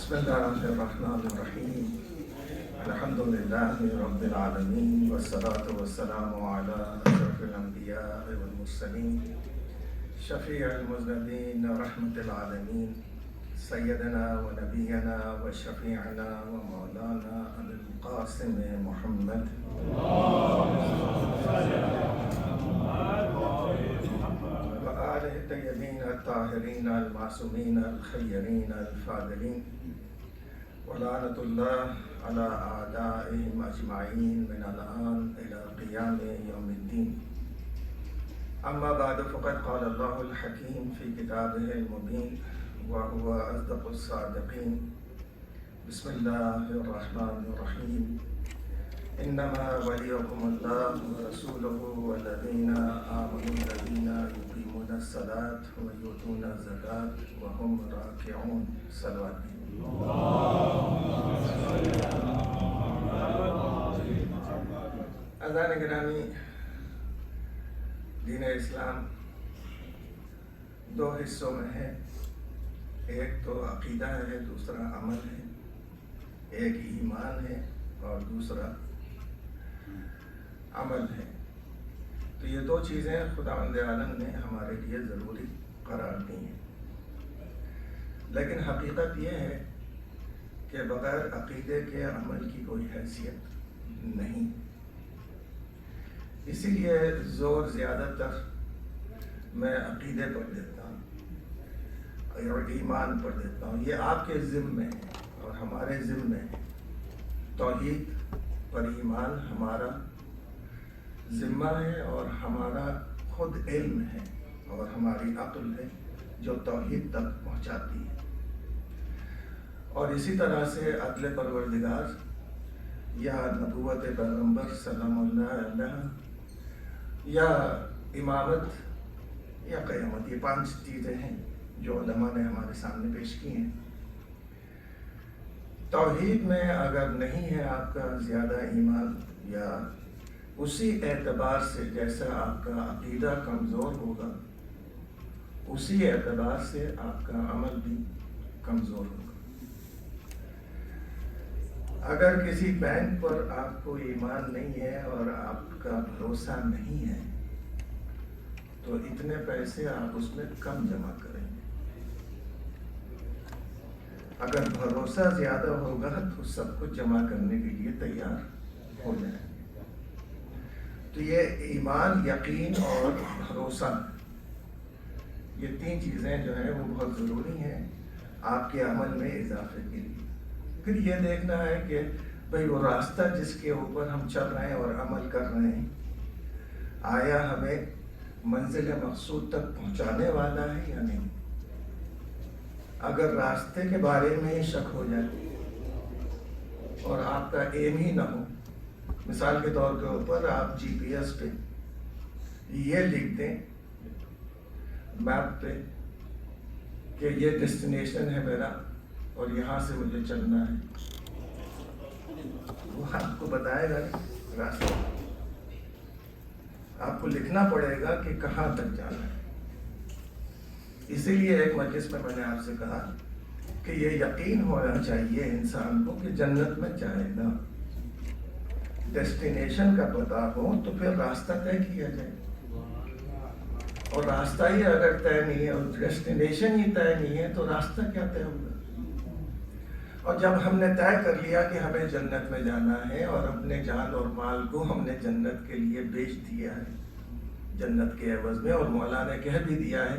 بسم الله الرحمن الرحيم الحمد لله رب العالمين والصلاة والسلام على أشرف الأنبياء والمرسلين شفيع المذنبين رحمة العالمين سيدنا ونبينا وشفيعنا ومولانا أبي القاسم محمد وآله الطيبين الطاهرين المعصومين الخيرين الفاضلين ولعنة الله على أعدائهم أجمعين من الآن إلى قيام يوم الدين. أما بعد فقد قال الله الحكيم في كتابه المبين وهو أصدق الصادقين. بسم الله الرحمن الرحيم. إنما وليكم الله ورسوله والذين آمنوا الذين يقيمون الصلاة ويؤتون الزكاة وهم راكعون. صلوات. عزیزان گرامی، دین اسلام دو حصوں میں ہے. ایک تو عقیدہ ہے، دوسرا عمل ہے. ایک ایمان ہے اور دوسرا عمل ہے. تو یہ دو چیزیں خداوند عالم نے ہمارے لیے ضروری قرار دی ہیں. لیکن حقیقت یہ ہے کہ بغیر عقیدے کے عمل کی کوئی حیثیت نہیں. اسی لیے زور زیادہ تر میں عقیدے پر دیتا ہوں اور ایمان پر دیتا ہوں. یہ آپ کے ذمہ ہے اور ہمارے ذمہ ہے. توحید پر ایمان ہمارا ذمہ ہے اور ہمارا خود علم ہے اور ہماری عقل ہے جو توحید تک پہنچاتی ہے. اور اسی طرح سے عدل پروردگار یا نبوت پیغمبر سلام اللہ علیہ یا امامت یا قیامت، یہ 5 چیزیں ہیں جو علماء نے ہمارے سامنے پیش کی ہیں. توحید میں اگر نہیں ہے آپ کا زیادہ ایمان، یا اسی اعتبار سے جیسا آپ کا عقیدہ کمزور ہوگا اسی اعتبار سے آپ کا عمل بھی کمزور ہوگا. اگر کسی بینک پر آپ کو ایمان نہیں ہے اور آپ کا بھروسہ نہیں ہے تو اتنے پیسے آپ اس میں کم جمع کریں گے. اگر بھروسہ زیادہ ہوگا تو سب کچھ جمع کرنے کے لیے تیار ہو جائیں گے. تو یہ ایمان، یقین اور بھروسہ، یہ 3 چیزیں جو ہیں وہ بہت ضروری ہیں آپ کے عمل میں اضافے کے لیے. پھر یہ دیکھنا ہے کہ بھئی وہ راستہ جس کے اوپر ہم چل رہے ہیں اور عمل کر رہے ہیں آیا ہمیں منزل مقصود تک پہنچانے والا ہے یا نہیں. اگر راستے کے بارے میں ہی شک ہو جائے اور آپ کا ایم ہی نہ ہو، مثال کے طور کے اوپر آپ جی پی ایس پہ یہ لکھ دیں میپ پہ کہ یہ ڈیسٹینیشن ہے میرا اور یہاں سے مجھے چلنا ہے، وہ آپ کو بتائے گا راستہ. آپ کو لکھنا پڑے گا کہ کہاں تک جانا ہے. اسی لیے ایک مجلس میں نے آپ سے کہا کہ یہ یقین ہونا چاہیے انسان کو کہ جنت میں جائے گا. ڈیسٹینیشن کا پتہ ہو تو پھر راستہ طے کیا جائے، اور راستہ ہی اگر طے نہیں ہے اور ڈیسٹینیشن ہی طے نہیں ہے تو راستہ کیا طے ہوگا. اور جب ہم نے طے کر لیا کہ ہمیں جنت میں جانا ہے اور اپنے جان اور مال کو ہم نے جنت کے لیے بیچ دیا ہے جنت کے عوض میں، اور مولا نے کہہ بھی دیا ہے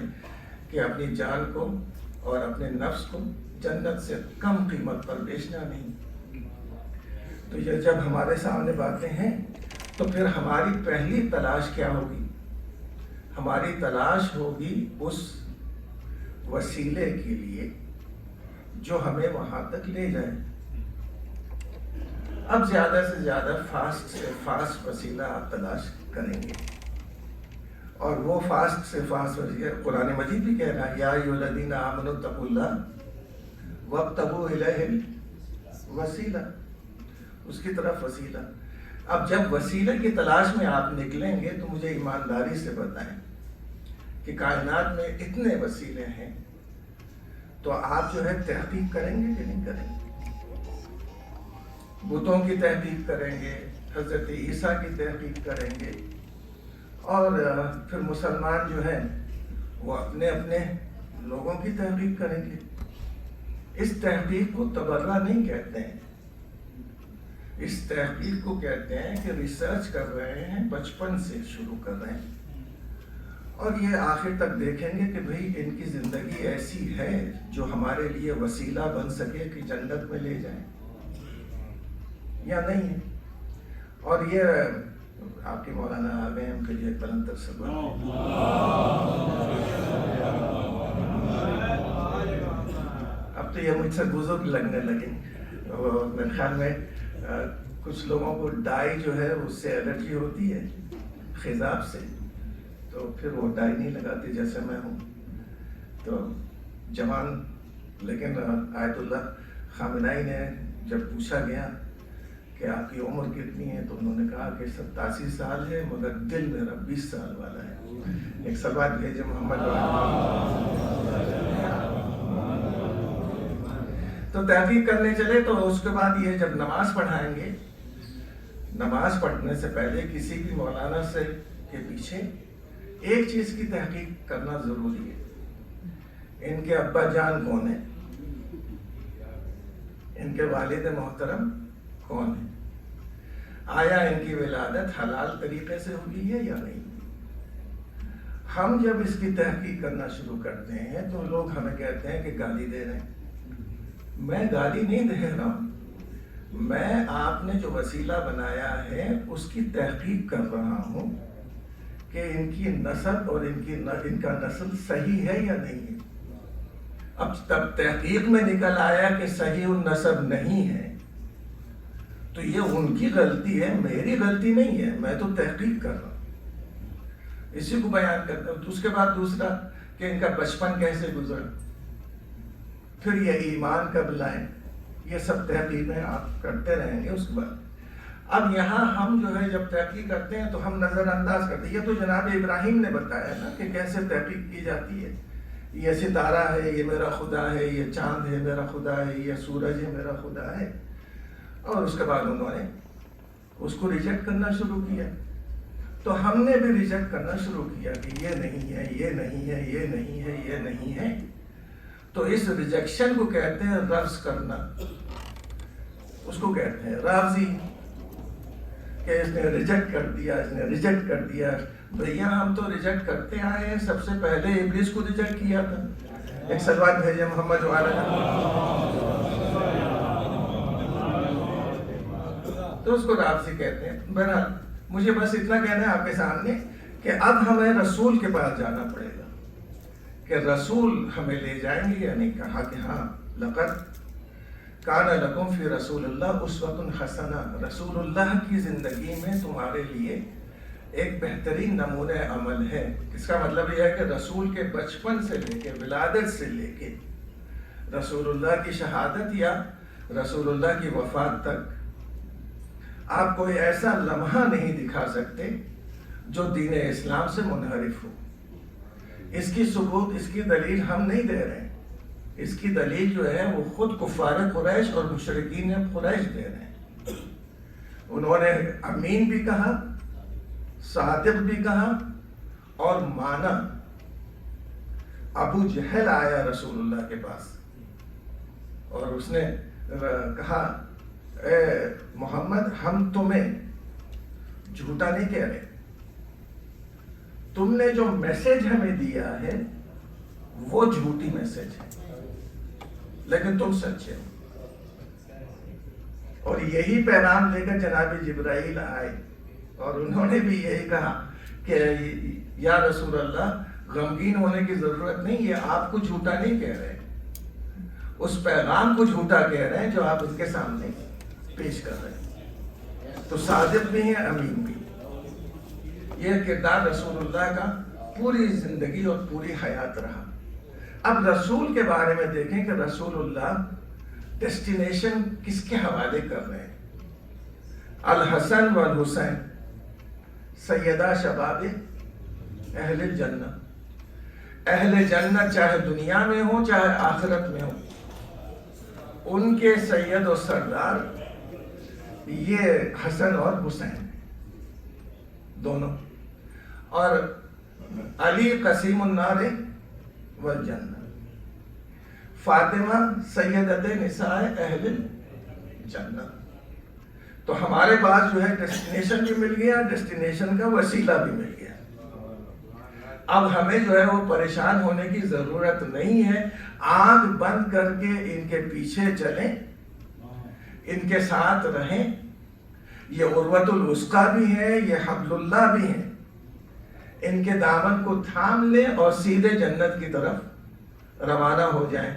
کہ اپنی جان کو اور اپنے نفس کو جنت سے کم قیمت پر بیچنا نہیں. تو یہ جب ہمارے سامنے باتیں ہیں تو پھر ہماری پہلی تلاش کیا ہوگی؟ ہماری تلاش ہوگی اس وسیلے کے لیے جو ہمیں وہاں تک لے جائے۔ اب زیادہ سے زیادہ فاسٹ سے فاسٹ وسیلہ آپ تلاش کریں گے، اور وہ فاسٹ سے فاسٹ وسیلہ قرآن مجید بھی کہہ رہا ہے، یا ایھا الذین آمنوا اتقوا اللہ وابتغوا الیہ الوسیلہ، اس کی طرف وسیلہ۔ اب جب وسیلے کی تلاش میں آپ نکلیں گے تو مجھے ایمانداری سے بتائیں کہ کائنات میں اتنے وسیلے ہیں، تو آپ جو ہے تحقیق کریں گے کہ نہیں کریں گے؟ بتوں کی تحقیق کریں گے، حضرت عیسیٰ کی تحقیق کریں گے، اور پھر مسلمان جو ہیں وہ اپنے اپنے لوگوں کی تحقیق کریں گے۔ اس تحقیق کو تبرہ نہیں کہتے ہیں، اس تحقیق کو کہتے ہیں کہ ریسرچ کر رہے ہیں، بچپن سے شروع کر رہے ہیں، اور یہ آخر تک دیکھیں گے کہ بھئی ان کی زندگی ایسی ہے جو ہمارے لیے وسیلہ بن سکے کہ جنت میں لے جائیں یا نہیں ہے۔ اور یہ آپ کے مولانا آ گئے، ان کے لیے بلند تر سلام۔ اب تو یہ مجھ سے بزرگ لگنے لگے، اور میرے خیال میں کچھ لوگوں کو ڈائی جو ہے اس سے الرجی ہوتی ہے، خضاب سے، تو پھر وہ ڈائی نہیں لگاتے جیسے میں ہوں۔ تو جوان، لیکن آیت اللہ خامنائی نے جب پوچھا گیا کہ آپ کی عمر کتنی ہے تو انہوں نے کہا کہ 87 سال ہے، مگر دل میرا 20 سال والا ہے۔ ایک سوال بھیجے محمد تو تحقیق کرنے چلے، تو اس کے بعد یہ جب نماز پڑھائیں گے، نماز پڑھنے سے پہلے کسی بھی مولانا سے کے پیچھے ایک چیز کی تحقیق کرنا ضروری ہے، ان کے ابا جان کون ہیں، ان کے والد محترم کون ہیں، آیا ان کی ولادت حلال طریقے سے ہوئی ہے یا نہیں۔ ہم جب اس کی تحقیق کرنا شروع کرتے ہیں تو لوگ ہمیں کہتے ہیں کہ گالی دے رہے ہیں۔ میں گالی نہیں دے رہا ہوں، میں آپ نے جو وسیلہ بنایا ہے اس کی تحقیق کر رہا ہوں کہ ان کی نسب اور ان کا نسل صحیح ہے یا نہیں ہے۔ اب تب تحقیق میں نکل آیا کہ صحیح النسب نہیں ہے، تو یہ ان کی غلطی ہے، میری غلطی نہیں ہے، میں تو تحقیق کر رہا ہوں، اسی کو بیان کرتا ہوں۔ اس کے بعد دوسرا کہ ان کا بچپن کیسے گزرا، پھر یہ ایمان کب لائیں، یہ سب تحقیقیں آپ کرتے رہیں گے۔ اس کے بعد اب یہاں ہم جو ہے جب تحقیق کرتے ہیں تو ہم نظر انداز کرتے ہیں، یہ تو جناب ابراہیم نے بتایا نا کہ کیسے تحقیق کی جاتی ہے، یہ ستارہ ہے یہ میرا خدا ہے، یہ چاند ہے میرا خدا ہے، یہ سورج ہے میرا خدا ہے، اور اس کے بعد انہوں نے اس کو ریجیکٹ کرنا شروع کیا۔ تو ہم نے بھی ریجیکٹ کرنا شروع کیا کہ یہ نہیں ہے، یہ نہیں ہے، یہ نہیں ہے، یہ نہیں ہے۔ تو اس ریجیکشن کو کہتے ہیں رفض کرنا، اس کو کہتے ہیں رافضی، کہ اس نے ریجیکٹ کر دیا، اس نے ریجیکٹ کر دیا۔ بھیا ہم تو ریجیکٹ کرتے آئے ہیں، سب سے پہلے ابلیس کو ریجیکٹ کیا تھا۔ ایک سلوات بھیجے محمد والا، تو اس کو رافضی کہتے ہیں۔ بہرحال مجھے بس اتنا کہنا ہے آپ کے سامنے کہ اب ہمیں رسول کے پاس جانا پڑے گا کہ رسول ہمیں لے جائیں گے یا نہیں۔ کہا کہ ہاں، لقد کان لکم فی رسول اللہ اسوۃ حسنہ، رسول اللہ کی زندگی میں تمہارے لیے ایک بہترین نمونہ عمل ہے۔ اس کا مطلب یہ ہے کہ رسول کے بچپن سے لے کے ولادت سے لے کے رسول اللہ کی شہادت یا رسول اللہ کی وفات تک آپ کوئی ایسا لمحہ نہیں دکھا سکتے جو دین اسلام سے منحرف ہو۔ اس کی ثبوت، اس کی دلیل ہم نہیں دے رہے ہیں، اس کی دلیل جو ہے وہ خود کفار قریش اور مشرکین قریش دے رہے ہیں۔ انہوں نے امین بھی کہا، صادق بھی کہا اور مانا۔ ابو جہل آیا رسول اللہ کے پاس اور اس نے کہا اے محمد، ہم تمہیں جھوٹا نہیں کہہ رہے، تم نے جو میسج ہمیں دیا ہے وہ جھوٹی میسج ہے، لیکن تم سچے ہو۔ اور یہی پیغام لے کر جناب جبرائیل آئے اور انہوں نے بھی یہی کہا کہ یا رسول اللہ غمگین ہونے کی ضرورت نہیں، یہ آپ کو جھوٹا نہیں کہہ رہے، اس پیغام کو جھوٹا کہہ رہے ہیں جو آپ ان کے سامنے پیش کر رہے ہیں۔ تو صادق بھی ہیں، امین بھی۔ یہ کردار رسول اللہ کا پوری زندگی اور پوری حیات رہا۔ اب رسول کے بارے میں دیکھیں کہ رسول اللہ ڈیسٹینیشن کس کے حوالے کر رہے ہیں۔ الحسن والحسین سیدہ شباب اہل الجنہ، اہل جنت چاہے دنیا میں ہوں چاہے آخرت میں ہوں، ان کے سید و سردار یہ حسن اور حسین دونوں، اور علی قسیم النار والجنہ، فاطمہ سیدت نساء اہل الجنہ۔ تو ہمارے پاس جو ہے ڈیسٹینیشن بھی مل گیا، ڈیسٹینیشن کا وسیلہ بھی مل گیا۔ اب ہمیں جو ہے وہ پریشان ہونے کی ضرورت نہیں ہے، آنکھ بند کر کے ان کے پیچھے چلیں، ان کے ساتھ رہیں۔ یہ عروۃ الوثقی بھی ہے، یہ حبل اللہ بھی ہے، ان کے دامن کو تھام لیں اور سیدھے جنت کی طرف روانہ ہو جائیں۔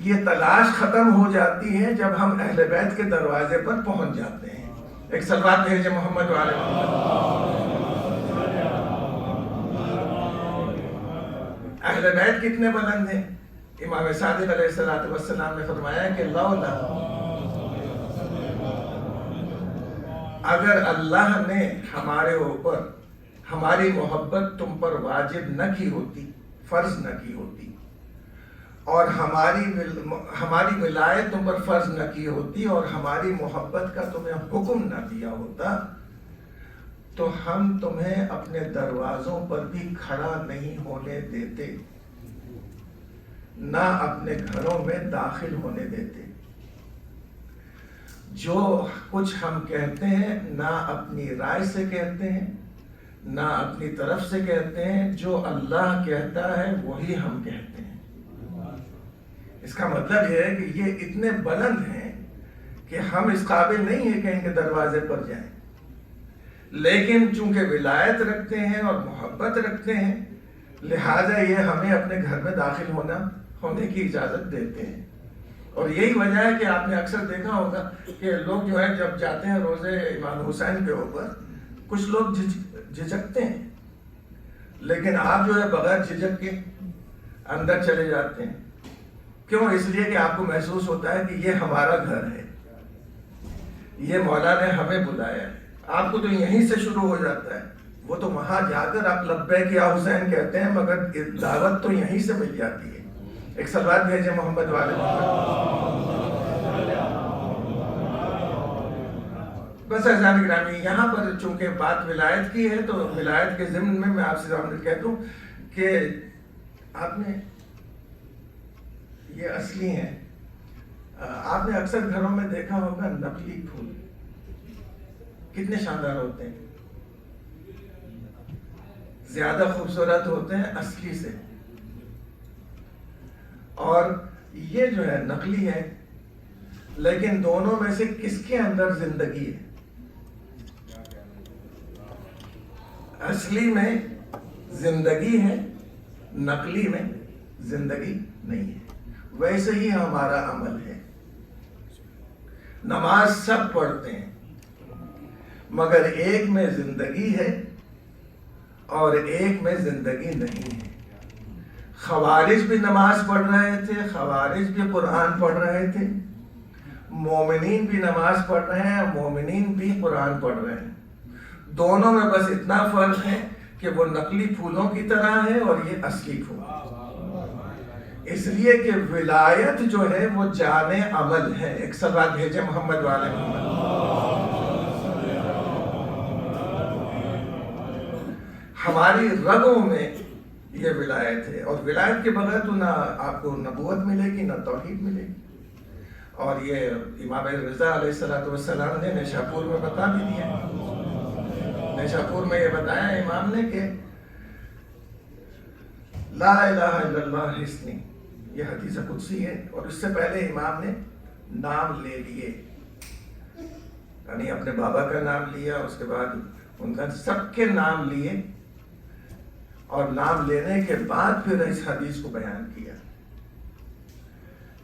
یہ تلاش ختم ہو جاتی ہے جب ہم اہل بیت کے دروازے پر پہنچ جاتے ہیں۔ ایک صلوات بھیجیں محمد وعلی محمد۔ اہل بیت کتنے بلند ہیں؟ امام صادق علیہ السلام نے فرمایا کہ لولا، اگر اللہ نے ہمارے اوپر ہماری محبت تم پر واجب نہ کی ہوتی، فرض نہ کی ہوتی، اور ہماری ولایت تم پر فرض نہ کی ہوتی، اور ہماری محبت کا تمہیں حکم نہ دیا ہوتا، تو ہم تمہیں اپنے دروازوں پر بھی کھڑا نہیں ہونے دیتے، نہ اپنے گھروں میں داخل ہونے دیتے۔ جو کچھ ہم کہتے ہیں نہ اپنی رائے سے کہتے ہیں، نہ اپنی طرف سے کہتے ہیں، جو اللہ کہتا ہے وہی ہم کہتے ہیں۔ اس کا مطلب یہ ہے کہ یہ اتنے بلند ہیں کہ ہم اس قابل نہیں ہیں کہ ان کے دروازے پر جائیں، لیکن چونکہ ولایت رکھتے ہیں اور محبت رکھتے ہیں، لہٰذا یہ ہمیں اپنے گھر میں داخل ہونے کی اجازت دیتے ہیں۔ اور یہی وجہ ہے کہ آپ نے اکثر دیکھا ہوگا کہ لوگ جو ہے جب جاتے ہیں روزے امام حسین کے اوپر، کچھ لوگ جھجکتے ہیں، لیکن آپ جو ہے بغیر جھجک کے اندر چلے جاتے ہیں۔ کیوں؟ اس لیے کہ آپ کو محسوس ہوتا ہے کہ یہ ہمارا گھر ہے، یہ مولا نے ہمیں بلایا ہے۔ آپ کو تو یہیں سے شروع ہو جاتا ہے، وہ تو وہاں جا کر آپ لبیک یا حسین کہتے ہیں، مگر دعوت تو یہیں سے مل جاتی ہے۔ ایک صلوات بھیجیں محمد والے محمد۔ بس اعزائے گرامی، یہاں پر چونکہ بات ولایت کی ہے تو ولایت کے ضمن میں آپ سے کہتا ہوں کہ آپ نے یہ اصلی ہیں۔ آپ نے اکثر گھروں میں دیکھا ہوگا نقلی پھول کتنے شاندار ہوتے ہیں، زیادہ خوبصورت ہوتے ہیں اصلی سے، اور یہ جو ہے نقلی ہے، لیکن دونوں میں سے کس کے اندر زندگی ہے؟ اصلی میں زندگی ہے، نقلی میں زندگی نہیں ہے۔ ویسے ہی ہمارا عمل ہے۔ نماز سب پڑھتے ہیں، مگر ایک میں زندگی ہے اور ایک میں زندگی نہیں ہے۔ خوارج بھی نماز پڑھ رہے تھے، خوارج بھی قرآن پڑھ رہے تھے، مومنین بھی نماز پڑھ رہے ہیں، مومنین بھی قرآن پڑھ رہے ہیں۔ دونوں میں بس اتنا فرق ہے کہ وہ نقلی پھولوں کی طرح ہے اور یہ اصلی پھول۔ اس لیے کہ ولایت جو ہے وہ جان عمل ہے۔ ایک صلوات بھیجیں محمد والے محمد۔ ہماری رگوں میں یہ ولایت ہے، اور ولایت کے بغیر تو نہ آپ کو نبوت ملے گی نہ توحید ملے گی۔ اور یہ امام رضا علیہ السلام نے نیشاپور میں بتا بھی دیا۔ نیشاپور میں یہ بتایا امام نے کہ لا الہ الا اللہ حسنی، یہ حدیث قدسی ہے، اور اس سے پہلے امام نے نام لے لیے یعنی اپنے بابا کا نام لیا، اس کے بعد ان کا سب کے نام لیے، اور نام لینے کے بعد پھر اس حدیث کو بیان کیا۔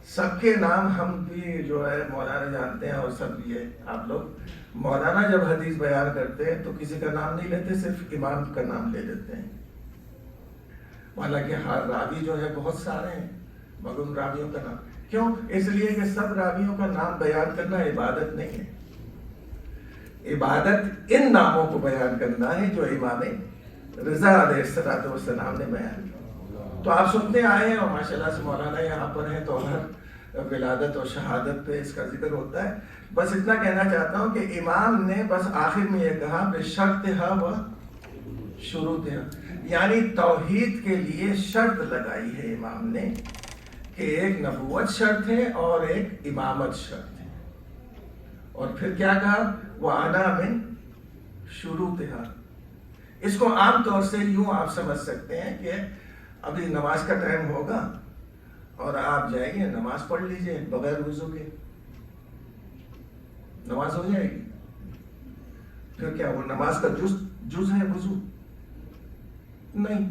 سب کے نام ہم بھی جو ہے مولانا جانتے ہیں، اور سب یہ آپ لوگ مولانا جب حدیث بیان کرتے ہیں تو کسی کا نام نہیں لیتے، صرف امام کا نام لے لیتے ہیں۔ حالانکہ ہر راوی جو ہے بہت سارے ہیں، مگر ان راویوں کا نام کیوں؟ اس لیے کہ سب راویوں کا نام بیان کرنا عبادت نہیں ہے، عبادت ان ناموں کو بیان کرنا ہے جو امام رضا علیہ السلام نے بیان کیا۔ تو آپ سنتے آئے ہیں، اور ماشاءاللہ سے مولانا یہاں پر ہیں تو ہر ولادت اور شہادت پہ اس کا ذکر ہوتا ہے۔ بس اتنا کہنا چاہتا ہوں کہ امام نے بس آخر میں یہ کہا بشرطھا و شروطھا، یعنی توحید کے لیے شرط لگائی ہے امام نے کہ ایک نبوت شرط ہے اور ایک امامت شرط ہے، اور پھر کیا کہا وَأَنَا مِن شُرُوطِهَا۔ اس کو عام طور سے یوں آپ سمجھ سکتے ہیں کہ ابھی نماز کا ٹائم ہوگا اور آپ جائیے نماز پڑھ لیجئے بغیر وضو کے، نماز ہو جائے گی؟ پھر کیا وہ نماز کا جز ہے وضو؟ نہیں،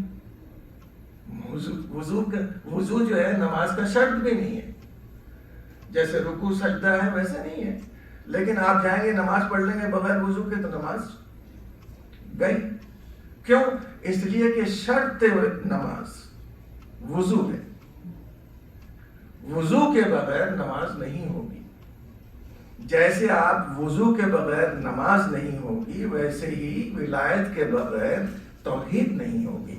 وضو جو ہے نماز کا شرط بھی نہیں ہے، جیسے رکوع سجدہ ہے ویسے نہیں ہے، لیکن آپ جائیں گے نماز پڑھ لیں گے بغیر وضو کے تو نماز گئی۔ کیوں؟ اس لیے کہ شرط نماز وضو ہے، وضو کے بغیر نماز نہیں ہوگی۔ جیسے آپ وضو کے بغیر نماز نہیں ہوگی، ویسے ہی ولایت کے بغیر توحید نہیں ہوگی۔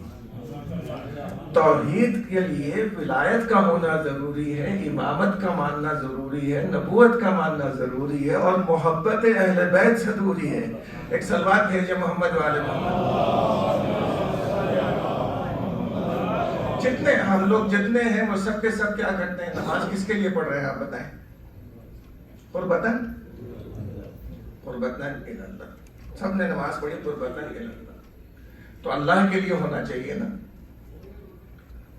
توحید کے لیے ولایت کا ہونا ضروری ہے، امامت کا ماننا ضروری ہے، نبوت کا ماننا ضروری ہے، اور محبت اہل بیت ضروری ہے۔ ایک صلوات بھیجے محمد والے محمد۔ جتنے ہم لوگ جتنے ہیں وہ سب کے سب کیا کرتے ہیں؟ نماز کس کے لیے پڑھ رہے ہیں آپ بتائیں؟ قربتاً الی اللہ، سب نے نماز پڑھی قربتاً الی اللہ، تو اللہ کے لیے ہونا چاہیے نا۔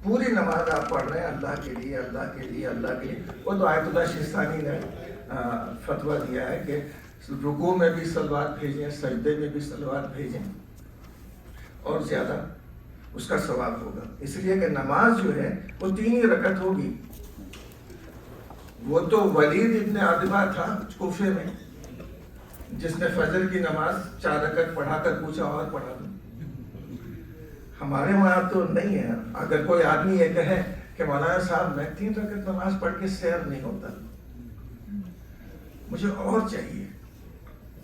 پوری نماز آپ پڑھ رہے ہیں اللہ کے لیے، اللہ کے لیے، اللہ کے لیے۔ وہ تو آیت اللہ شیستانی نے فتویٰ دیا ہے کہ رکوع میں بھی صلوات بھیجیں، سجدے میں بھی صلوات بھیجیں، اور زیادہ اس کا ثواب ہوگا۔ اس لیے کہ نماز جو ہے وہ 3 ہی رکعت ہوگی۔ وہ تو ولید ابن عتبہ تھا کوفے میں، جس نے فجر کی نماز 4 رکعت پڑھا کر پوچھا اور پڑھا دو۔ ہمارے وہاں تو نہیں ہے۔ اگر کوئی آدمی یہ کہے کہ مولانا صاحب میں 3 رکعت نماز پڑھ کے سیر نہیں ہوتا، مجھے اور چاہیے،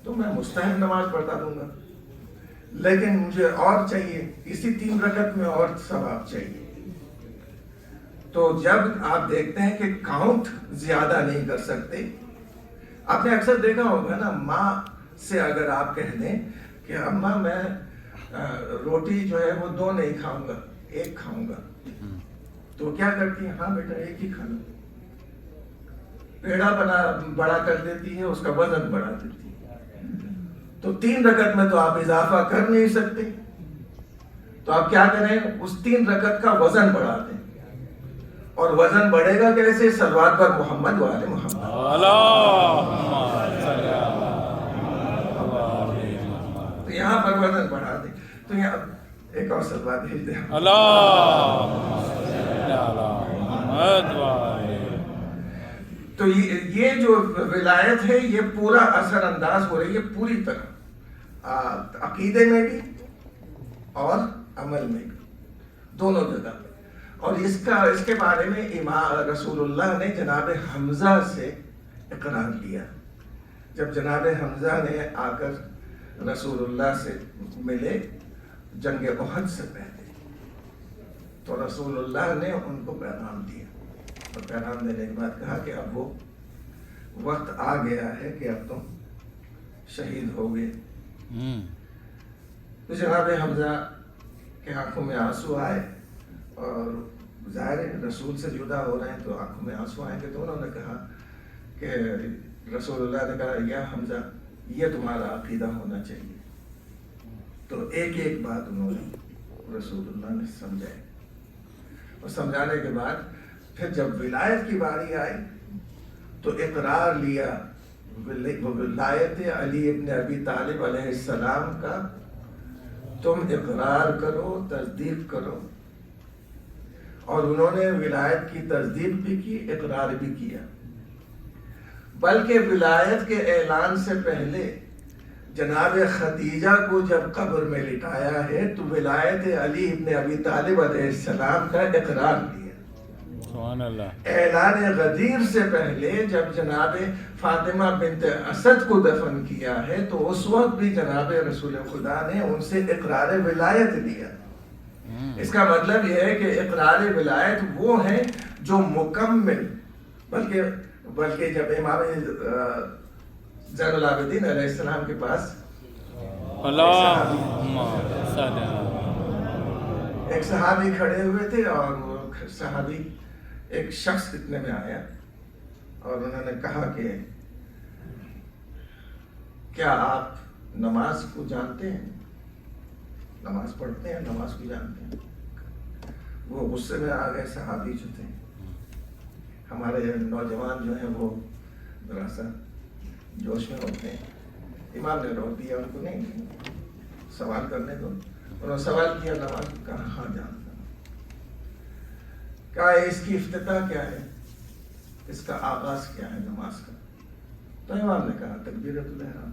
تو میں مستحب نماز پڑھتا دوں گا، لیکن مجھے اور چاہیے، اسی 3 رکعت میں اور ثواب چاہیے۔ تو جب آپ دیکھتے ہیں کہ کاؤنٹ زیادہ نہیں کر سکتے، آپ نے اکثر دیکھا ہوگا نا، ماں سے اگر آپ کہہ دیں کہ اماں میں روٹی جو ہے وہ 2 نہیں کھاؤں گا، 1 کھاؤں گا، تو کیا کرتی ہے؟ ہاں بیٹا 1 ہی کھا لو۔ پیڑا بڑا کر دیتی ہے، اس کا وزن بڑھا دیتی ہے۔ تو 3 رکعت میں تو آپ اضافہ کر نہیں سکتے، تو آپ کیا کریں؟ اس 3 رکعت کا وزن بڑھا دیں، اور وزن بڑھے گا کیسے؟ صلوات پر محمد وآل محمد۔ تو یہاں پر وزن بڑھا دیں، تو یہاں ایک اور صلوات بھیج دیں۔ تو یہ جو ولایت ہے یہ پورا اثر انداز ہو رہی ہے پوری طرح، عقیدے میں بھی اور عمل میں بھی، دونوں جگہ پہ۔ اور اس کے بارے میں رسول اللہ نے جناب حمزہ سے اقرار لیا۔ جب جناب حمزہ نے آ کر رسول اللہ سے ملے جنگ احد سے پہلے، تو رسول اللہ نے ان کو پیغام دیا، اور پیغام دینے کے بعد کہا کہ اب وہ وقت آ گیا ہے کہ اب تم شہید ہو گئے۔ تو جناب حمزہ کے آنکھوں میں آنسو آئے، اور ظاہر رسول سے جدا ہو رہے ہیں تو آنکھوں میں آنسو آئیں گے، تو انہوں نے کہا کہ رسول اللہ نے کہا یا حمزہ یہ تمہارا عقیدہ ہونا چاہیے۔ تو ایک ایک بات انہوں نے رسول اللہ نے سمجھائی، اور سمجھانے کے بعد پھر جب ولایت کی باری آئی تو اقرار لیا ولایت علی ابن ابی طالب علیہ السلام کا تم اقرار کرو، تصدیق کرو. اور انہوں نے ولایت کی تصدیق بھی کی، اقرار بھی کیا. بلکہ ولایت کے اعلان سے پہلے جناب خدیجہ کو جب قبر میں لٹایا ہے تو ولایت علی ابن ابی طالب علیہ السلام کا اقرار لیا. سبحان اللہ. اعلان غدیر سے پہلے جب جناب فاطمہ بنت اسد کو دفن کیا ہے تو اس وقت بھی جناب رسول خدا نے ان سے اقرار ولایت لیا. اس کا مطلب یہ ہے کہ اقرار ولایت وہ ہیں جو مکمل، بلکہ جب امام زین العابدین علیہ السلام کے پاس ایک صحابی کھڑے ہوئے تھے اور وہ صحابی ایک شخص اتنے میں آیا اور انہوں نے کہا کہ کیا آپ نماز کو جانتے ہیں، نماز پڑھتے ہیں، نماز کو جانتے ہیں؟ وہ غصے میں آ گئے. صحابی جو تھے، ہمارے نوجوان جو ہیں وہ ذرا سا جوش میں ہوتے ہیں. امام نے روک دیا ان کو، نہیں سوال کرنے دو. انہوں نے سوال کیا نماز کو، کہا ہاں جانتا ہوں. کہا اس کی افتتاح کیا ہے، اس کا آغاز کیا ہے نماز کا؟ تو امام نے کہا تکبیرۃ الاحرام.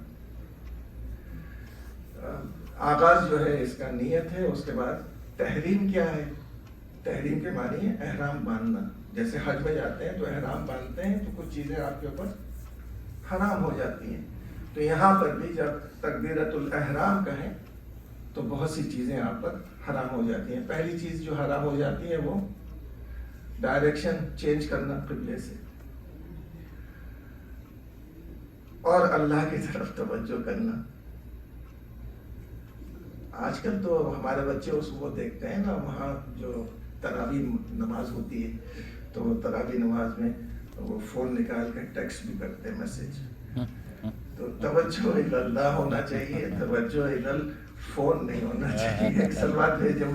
آغاز جو ہے اس کا نیت ہے. اس کے بعد تحریم کیا ہے؟ تحریم کے معنی ہے احرام باندھنا. جیسے حج میں جاتے ہیں تو احرام باندھتے ہیں تو کچھ چیزیں آپ کے اوپر حرام ہو جاتی ہیں. تو یہاں پر بھی جب تکبیرۃ الاحرام کہیں تو بہت سی چیزیں آپ پر حرام ہو جاتی ہیں. پہلی چیز جو حرام ہو جاتی ہے وہ ڈائریکشن چینج کرنا قبلے سے، اور اللہ کی طرف توجہ کرنا. آج کل تو ہمارے بچے اس کو دیکھتے ہیں نا، وہاں جو تراویح نماز ہوتی ہے تو وہ تراویح نماز میں وہ فون نکال کے ٹیکسٹ بھی کرتے ہیں میسج. تو توجہ اللہ ہونا چاہیے، توجہ فون نہیں ہونا چاہیے. ایک سلوات بھیجو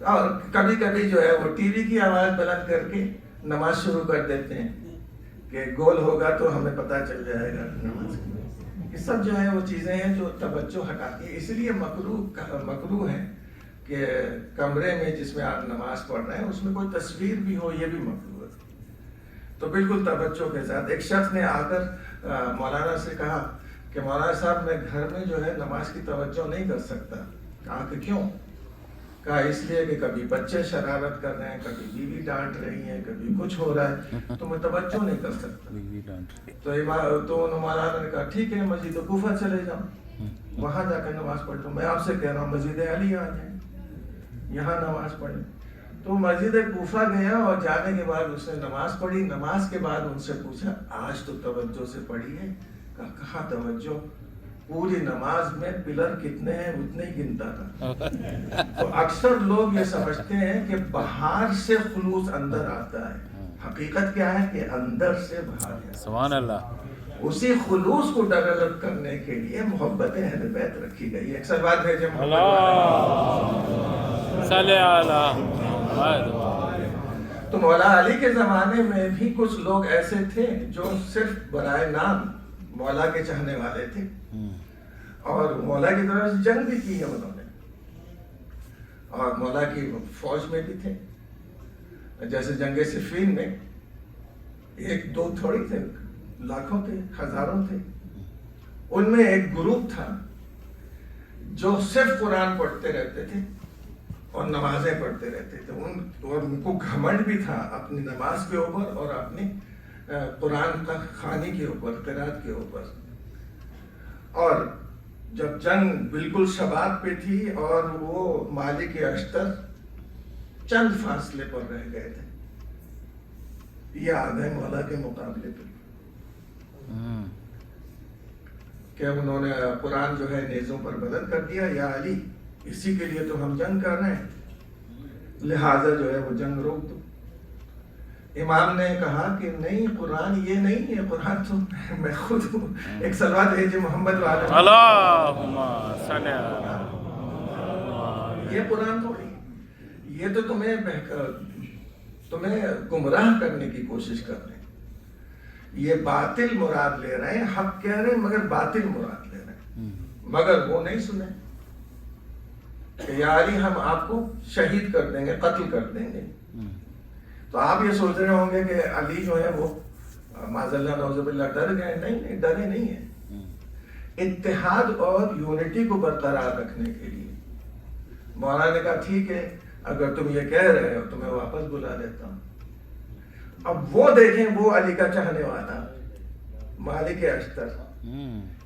اور کبھی کبھی جو ہے وہ ٹی وی کی آواز بلند کر کے نماز شروع کر دیتے ہیں کہ گول ہوگا تو ہمیں پتہ چل جائے گا نماز. یہ سب جو ہے وہ چیزیں ہیں جو توجہ ہٹاتی ہیں. اس لیے مکروہ ہے کہ کمرے میں جس میں آپ نماز پڑھ رہے ہیں اس میں کوئی تصویر بھی ہو، یہ بھی مکروہ ہے. تو بالکل توجہ کے ساتھ. ایک شخص نے آ کر مولانا سے کہا کہ مولانا صاحب میں گھر میں جو ہے نماز کی توجہ نہیں کر سکتا. کہا کہ کیوں؟ کہا اس لیے کہ کبھی بچے شرارت کر رہے ہیں، کبھی بیوی ڈانٹ رہی ہے، کبھی کچھ ہو رہا ہے تو میں توجہ نہیں کر سکتا. تو مولانا نے کہا ٹھیک ہے مسجد کوفہ چلے جاؤ، وہاں جا کر نماز پڑھ لو. میں آپ سے کہہ رہا ہوں مسجد علی آ جائیں، یہاں نماز پڑھیں. تو مسجد کوفہ گیا اور جانے کے بعد اس نے نماز پڑھی. نماز کے بعد ان سے پوچھا آج تو توجہ سے پڑھی ہے؟ کہا توجہ پوری نماز میں پلر کتنے ہیں اتنے ہی گنتا تھا. تو اکثر لوگ یہ سمجھتے ہیں کہ باہر سے خلوص اندر آتا ہے. حقیقت کیا ہے کہ اندر سے باہر ہے. سبحان اللہ. اسی خلوص کو ڈیولپ کرنے کے لیے محبت اہل بیت رکھی گئی. ایک سال بعد بھیجے تو مولا علی کے زمانے میں بھی کچھ لوگ ایسے تھے جو صرف برائے نام مولا کے چاہنے والے تھے اور مولا کی طرف سے جنگ بھی کی ہے انہوں نے اور مولا کی فوج میں بھی تھے. جیسے جنگ صفین میں ایک دو تھوڑی تھے، لاکھوں تھے، ہزاروں تھے. ان میں ایک گروپ تھا جو صرف قرآن پڑھتے رہتے تھے اور نمازیں پڑھتے رہتے تھے. اور ان کو گھمنڈ بھی تھا اپنی نماز کے اوپر اور اپنی قرآن کا خوانی کے اوپر، قرات کے اوپر. اور جب جنگ بالکل شباب پہ تھی اور وہ مالک اشتر چند فاصلے پر رہ گئے تھے، یہ آ گئے مولا کے مقابلے پہ کہ انہوں نے قرآن جو ہے نیزوں پر بلند کر دیا. یا علی اسی کے لیے تو ہم جنگ کر رہے ہیں، لہٰذا جو ہے وہ جنگ روک دو. امام نے کہا کہ نہیں قرآن یہ نہیں ہے، قرآن تو میں خود ہوں. ایک صلوات بھیجے محمد والے. یہ قرآن تھوڑی، یہ تو تمہیں تمہیں گمراہ کرنے کی کوشش کر رہے ہیں، یہ باطل مراد لے رہے ہیں، حق کہہ رہے ہیں مگر باطل مراد لے رہے ہیں، مگر وہ نہیں سنے کہ یا علی ہم آپ کو شہید کر دیں گے، قتل کر دیں گے۔ تو آپ یہ سوچ رہے ہوں گے کہ علی جو ہے وہ معاذ اللہ نعوذ باللہ ڈر گئے، نہیں ڈرے نہیں ہیں۔ اتحاد اور یونٹی کو برقرار رکھنے کے لیے مولانا نے کہا ٹھیک ہے اگر تم یہ کہہ رہے ہو تو میں واپس بلا لیتا ہوں۔ اب وہ دیکھیں، وہ علی کا چاہنے والا مالک اشتر،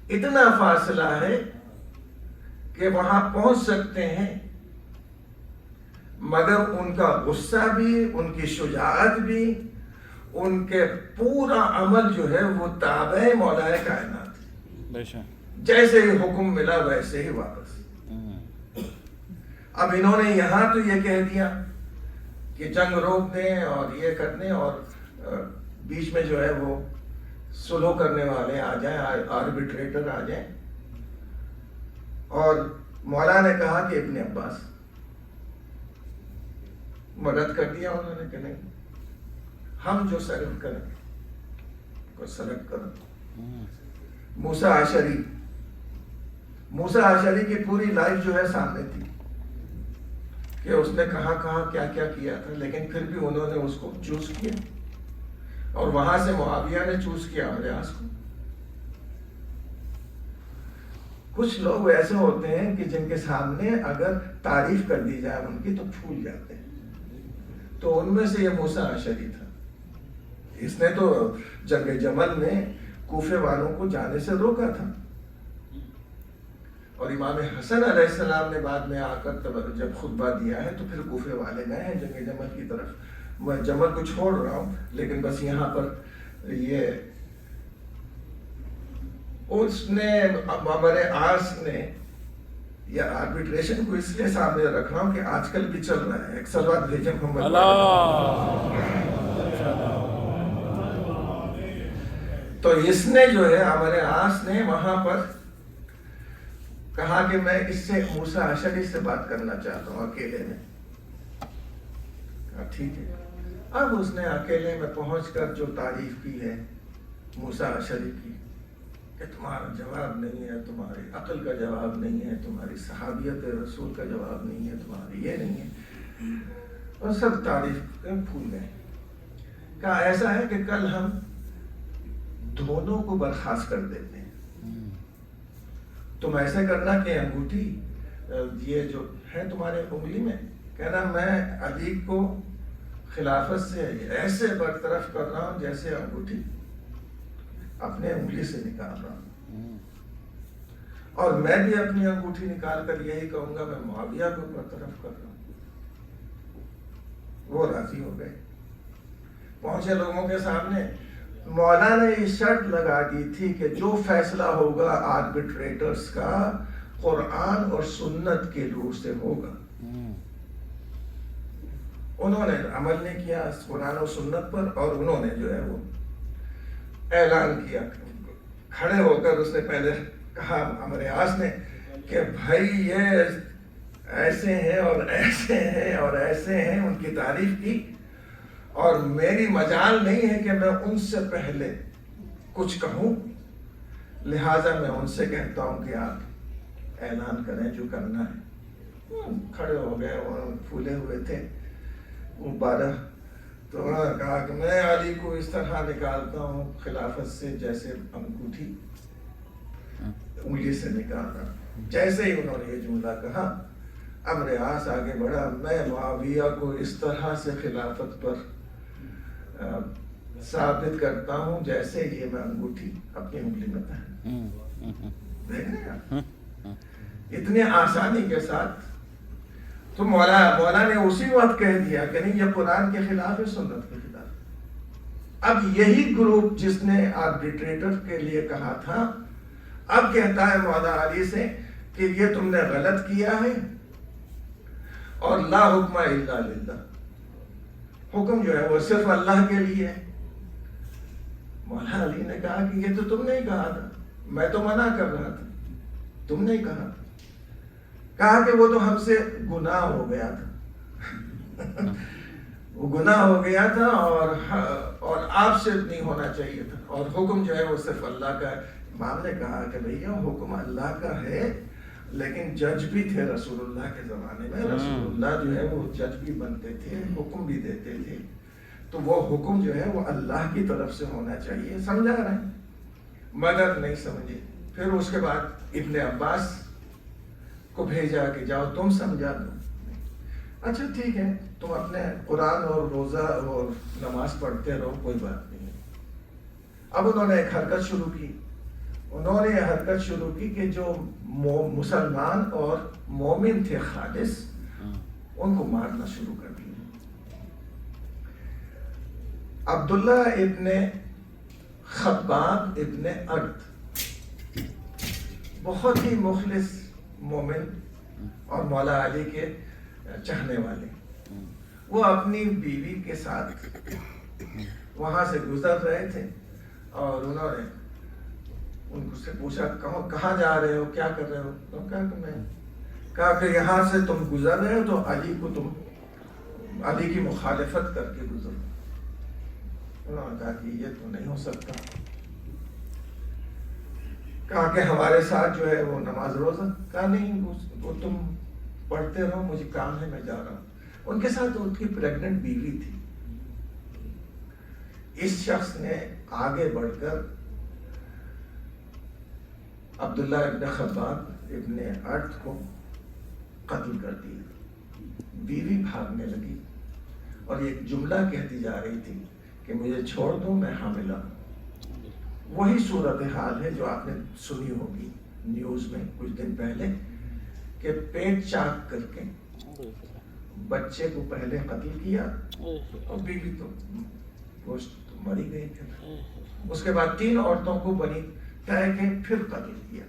اتنا فاصلہ ہے کہ وہاں پہنچ سکتے ہیں، مگر ان کا غصہ بھی، ان کی شجاعت بھی، ان کے پورا عمل جو ہے وہ تابع مولا کائنات، جیسے ہی حکم ملا ویسے ہی واپس۔ اب انہوں نے یہاں تو یہ کہہ دیا کہ جنگ روک دیں اور یہ کر دیں، اور بیچ میں جو ہے وہ سلو کرنے والے آ جائیں، آربیٹریٹر آ جائیں، اور مولا نے کہا کہ ابن عباس مدد کر دیا انہوں نے کہ نہیں، ہم جو سلب کریں کو سلب کرو۔ موسیٰ عشری کی پوری لائف جو ہے سامنے تھی کہ اس نے کہاں کہاں کیا کیا کیا تھا، لیکن پھر بھی انہوں نے اس کو چوز کیا، اور وہاں سے معاویہ نے چوز کیا عمرو عاص کو۔ کچھ لوگ ایسے ہوتے ہیں کہ جن کے سامنے اگر تعریف کر دی جائے ان کی تو پھول جاتے ہیں، تو ان میں سے یہ موسیٰ عشری تھا۔ اس نے تو جنگ جمل میں کوفے والوں کو جانے سے روکا تھا، اور امام حسن علیہ السلام نے بعد میں آ کر جب خطبہ دیا ہے تو پھر کوفے والے گئے ہیں جنگ جمل کی طرف۔ میں جمل کو چھوڑ رہا ہوں، لیکن بس یہاں پر یہ اس نے عمرو عاص نے یا آربیٹریشن کو اس لیے سامنے رکھ رہا ہوں کہ آج کل بھی چل رہا ہے، ایک سلوات بھیجیں محمد۔ تو اس نے جو ہے عمرو عاص نے وہاں پر کہا کہ میں اس سے موسیٰ عشری سے بات کرنا چاہتا ہوں اکیلے میں۔ کہا ٹھیک ہے۔ اب اس نے اکیلے میں پہنچ کر جو تعریف کی ہے موسیٰ عشری کی کہ تمہارا جواب نہیں ہے، تمہاری عقل کا جواب نہیں ہے، تمہاری صحابیت رسول کا جواب نہیں ہے، تمہاری یہ نہیں ہے، اور سب تعریف بھول گئے۔ کہا ایسا ہے کہ کل ہم دونوں کو برخاست کر دیتے ہیں، تم ایسے کرنا کہ انگوٹھی یہ جو ہے تمہارے انگلی میں، کہنا میں علی کو خلافت سے ایسے برطرف کر رہا ہوں جیسے انگوٹھی اپنے انگلی سے نکال رہا ہوں، اور میں بھی اپنی انگوٹھی نکال کر یہی کہوں گا میں معاویہ کو برطرف کر رہا ہوں۔ وہ راضی ہو گئے، پہنچے لوگوں کے سامنے۔ مولا نے یہ شرط لگا دی تھی کہ جو فیصلہ ہوگا آربیٹریٹرز کا قرآن اور سنت کے روح سے ہوگا۔ انہوں نے عمل نہیں کیا قرآن اور سنت پر، اور انہوں نے جو ہے وہ اعلان کیا، کھڑے ہو کر اس نے پہلے کہا عمرو عاص نے کہ بھائی یہ ایسے ہیں اور ایسے ہیں اور ایسے ہیں، ان کی تعریف کی، اور میری مجال نہیں ہے کہ میں ان سے پہلے کچھ کہوں، لہٰذا میں ان سے کہتا ہوں کہ آپ اعلان کریں جو کرنا ہے۔ کھڑے ہو گئے، وہ پھولے ہوئے تھے وہ 12، تو انہوں نے کہا کہ میں علی کو اس طرح نکالتا ہوں خلافت سے جیسے انگوٹھی انگلی سے نکال رہا ہوں۔ جیسے ہی انہوں نے یہ جملہ کہا، عمرو عاص آگے بڑھا، میں معاویہ کو اس طرح سے خلافت پر ثابت کرتا ہوں جیسے یہ میں انگوٹھی اپنی انگلی میں پہن۔ دیکھ رہے ہیں اتنی آسانی کے ساتھ۔ تو مولا نے اسی وقت کہہ دیا کہ نہیں یہ قرآن کے خلاف ہے، سنت کے خلاف۔ اب یہی گروپ جس نے آربیٹریٹر کے لیے کہا تھا اب کہتا ہے مولا علی سے کہ یہ تم نے غلط کیا ہے، اور لا حکم الا للہ، حکم جو ہے وہ صرف اللہ کے لیے ہے۔ مولا علی نے کہا کہ یہ تو تم نے ہی کہا تھا، میں تو منع کر رہا تھا، تم نے ہی کہا تھا۔ کہا کہ وہ تو ہم سے گناہ ہو گیا تھا وہ گناہ ہو گیا تھا اور آپ سے نہیں ہونا چاہیے تھا، اور حکم جو ہے وہ صرف اللہ کا ہے۔ امام نے کہا کہ بھیا حکم اللہ کا ہے، لیکن جج بھی تھے رسول اللہ کے زمانے میں، رسول اللہ جو ہے وہ جج بھی بنتے تھے، حکم بھی دیتے تھے، تو وہ حکم جو ہے وہ اللہ کی طرف سے ہونا چاہیے۔ سمجھا رہے ہیں مگر نہیں سمجھے۔ پھر اس کے بعد ابن عباس کو بھیجا کہ جاؤ تم سمجھا دو۔ اچھا ٹھیک ہے، تم اپنے قرآن اور روزہ اور نماز پڑھتے رہو، کوئی بات نہیں۔ اب انہوں نے ایک حرکت شروع کی، انہوں نے یہ حرکت شروع کی کہ جو مسلمان اور مومن تھے خالص، ان کو مارنا شروع کر دیا۔ عبداللہ ابن خباب ابن ارد، بہت ہی مخلص مومن اور مولا علی کے چاہنے والے، وہ اپنی بیوی کے ساتھ وہاں سے گزر رہے تھے، اور انہوں نے ان سے پوچھا کہاں جا رہے ہو، کیا کر رہے ہو؟ تو کہا کہ یہاں سے تم گزر رہے ہو تو علی کی مخالفت کر کے گزرو۔ انہوں نے کہا کہ یہ تو نہیں ہو سکتا۔ کہا کہ ہمارے ساتھ جو ہے وہ نماز روزہ، کہا نہیں وہ تم پڑھتے رہو، مجھے کام ہے، میں جا رہا ہوں۔ ان کے ساتھ ان کی پریگننٹ بیوی تھی۔ اس شخص نے آگے بڑھ کر عبداللہ ابن خباب ابن ارد کو قتل کر دیا۔ بیوی بھاگنے لگی اور ایک جملہ کہتی جا رہی تھی کہ مجھے چھوڑ دو، میں حاملہ ہوں۔ وہی صورتحال ہے جو آپ نے سنی ہوگی نیوز میں کچھ دن پہلے، کہ پیٹ چاک کر کے بچے کو پہلے قتل کیا اور بیوی تو گوشت مری گئی تھی۔ اس کے بعد 3 عورتوں کو بنی طے کے پھر قتل کیا۔